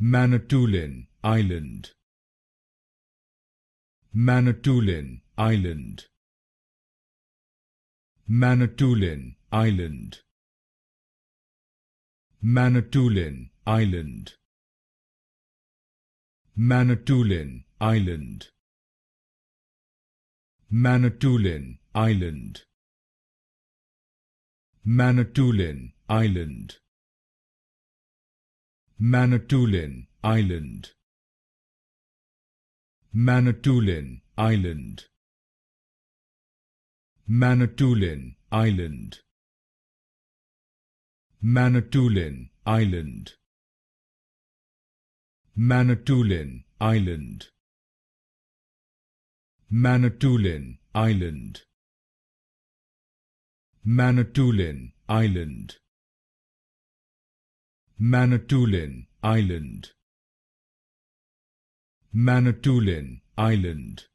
Manitoulin Island, Manitoulin Island, Manitoulin Island, Manitoulin Island, Manitoulin Island, Manitoulin Island, Manitoulin Island, Manitoulin Island, Manitoulin Island, Manitoulin Island, Manitoulin Island, Manitoulin Island, Manitoulin Island, Manitoulin Island, Manitoulin Island, Manitoulin Island,